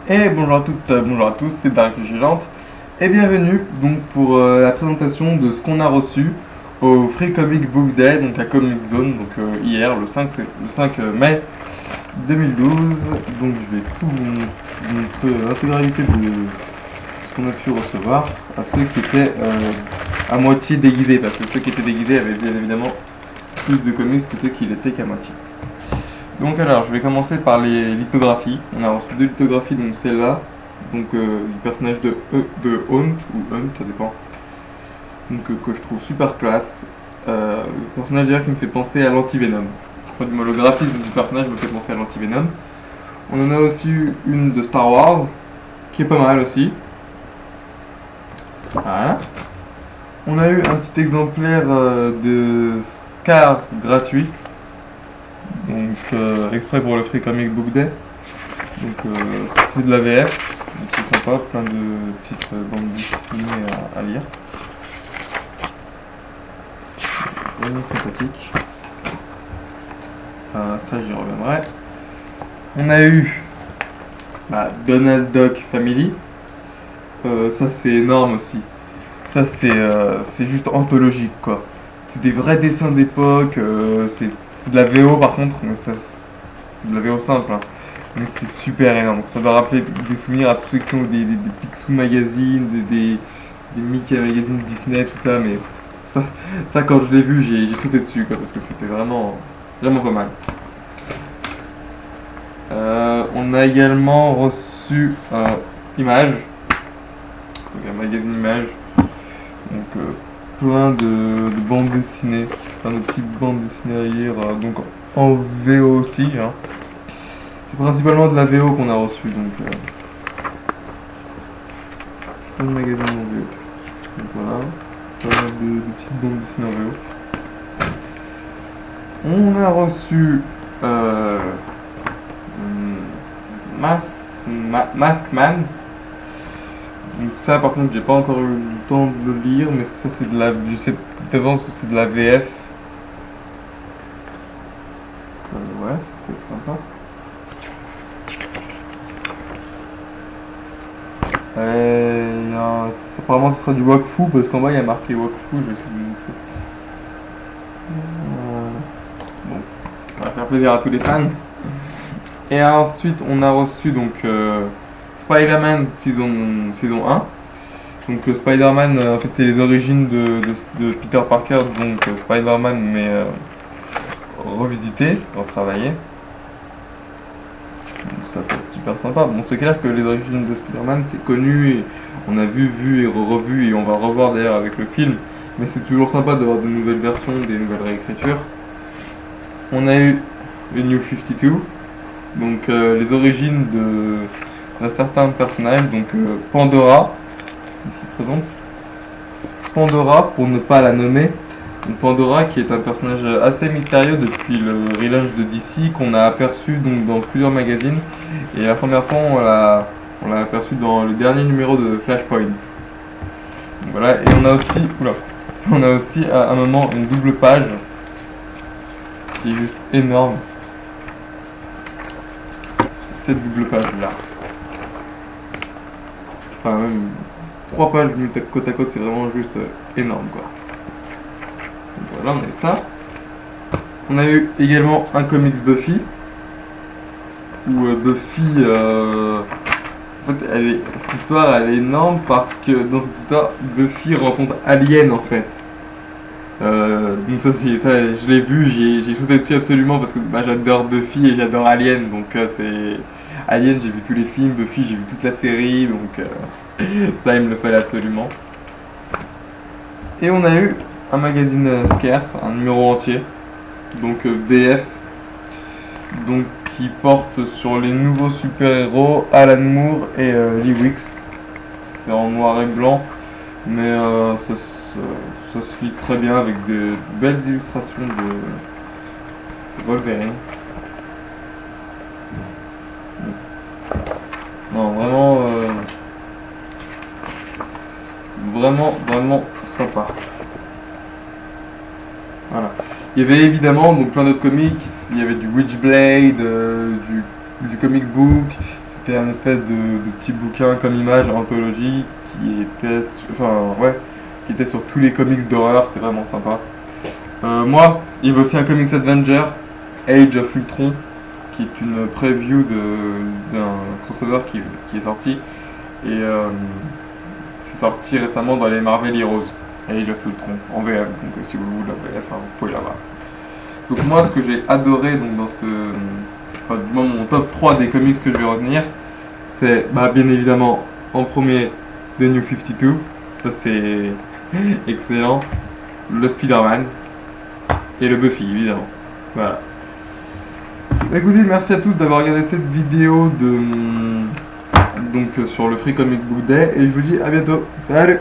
Et bonjour à toutes, bonjour à tous, c'est Dark Vigilante et bienvenue donc pour la présentation de ce qu'on a reçu au Free Comic Book Day, donc à Comic Zone, donc hier le 5 mai 2012. Donc je vais tout vous montrer l'intégralité de ce qu'on a pu recevoir à ceux qui étaient à moitié déguisés, parce que ceux qui étaient déguisés avaient bien évidemment plus de comics que ceux qui l'étaient qu'à moitié. Donc alors, je vais commencer par les lithographies. On a reçu deux lithographies, donc celle-là, donc du personnage de Hunt, ou Hunt, ça dépend, donc que je trouve super classe. Le personnage d'ailleurs qui me fait penser à l'anti-Venom. Enfin, du moins, le graphisme du personnage me fait penser à l'anti-Venom. On en a aussi une de Star Wars, qui est pas mal aussi. Voilà. On a eu un petit exemplaire de Scars gratuit. Donc exprès pour le Free Comic Book Day. Donc c'est de la VF, donc c'est sympa, plein de petites bandes dessinées à lire. Vraiment sympathique. Ça j'y reviendrai. On a eu Donald Duck Family. Ça c'est énorme aussi. Ça c'est juste anthologique quoi. C'est des vrais dessins d'époque, c'est de la VO par contre, mais c'est de la VO simple, hein. Mais c'est super énorme. Ça va rappeler des souvenirs à tous ceux qui ont des Picsou Magazine, des Mickey Magazine Disney, tout ça, mais ça quand je l'ai vu, j'ai sauté dessus, quoi, parce que c'était vraiment pas mal. On a également reçu Image, donc un magazine Image, donc plein de bandes dessinées, plein de petites bandes dessinées à lire, donc en VO aussi, hein. C'est principalement de la VO qu'on a reçu, donc plein de magazines en VO. Donc voilà, pas mal de petites bandes dessinées en VO. On a reçu Maskman. Donc ça par contre j'ai pas encore eu le temps de le lire, mais ça c'est de la... Je sais d'avance que c'est de la VF. Ouais, ça peut être sympa. Apparemment ce sera du Wakfu, parce qu'en bas il y a marqué Wakfu, je vais essayer de vous montrer. Bon, ça va faire plaisir à tous les fans. Et ensuite on a reçu donc Spider-Man saison 1. Donc Spider-Man, en fait c'est les origines de Peter Parker, donc Spider-Man mais revisité, retravaillé. Donc ça peut être super sympa. Bon, c'est clair que les origines de Spider-Man c'est connu, et on a vu et revu, et on va revoir d'ailleurs avec le film. Mais c'est toujours sympa d'avoir de nouvelles versions, des nouvelles réécritures. On a eu le New 52, donc les origines d'un certain personnage, donc Pandora, ici présente. Pandora, pour ne pas la nommer. Donc Pandora qui est un personnage assez mystérieux depuis le relaunch de DC, qu'on a aperçu donc dans plusieurs magazines, et la première fois on l'a aperçu dans le dernier numéro de Flashpoint. Donc voilà, et on a aussi à un moment une double page qui est juste énorme. Cette double page là. Enfin même 3 pages mises côte à côte, c'est vraiment juste énorme quoi. Donc voilà, on a eu ça. On a eu également un comics Buffy, où Buffy, en fait, cette histoire elle est énorme parce que dans cette histoire, Buffy rencontre Alien en fait. Donc ça, je l'ai vu, j'ai sauté dessus absolument parce que j'adore Buffy et j'adore Alien, donc c'est... Alien, j'ai vu tous les films, Buffy, j'ai vu toute la série, donc ça, il me le fallait absolument. Et on a eu un magazine Scarce, un numéro entier, donc VF, donc qui porte sur les nouveaux super-héros Alan Moore et Lee Wicks. C'est en noir et blanc, mais ça se lit très bien avec de belles illustrations de Wolverine. Non, vraiment sympa. Voilà. Il y avait évidemment donc plein d'autres comics, il y avait du Witchblade, du du comic book. C'était un espèce de petit bouquin comme image anthologie qui était, qui était sur tous les comics d'horreur. C'était vraiment sympa. Moi, il y avait aussi un comics Avenger, Age of Ultron, qui est une preview d'un crossover qui est sorti. Et c'est sorti récemment dans les Marvel Heroes, Age of Ultron, en VF. Donc si vous voulez la VF, vous pouvez la voir. Donc moi, ce que j'ai adoré donc, dans mon top 3 des comics que je vais retenir, c'est bien évidemment en premier The New 52, ça c'est excellent, le Spider-Man et le Buffy évidemment. Voilà. Écoutez, merci à tous d'avoir regardé cette vidéo sur le Free Comic Book Day et je vous dis à bientôt. Salut!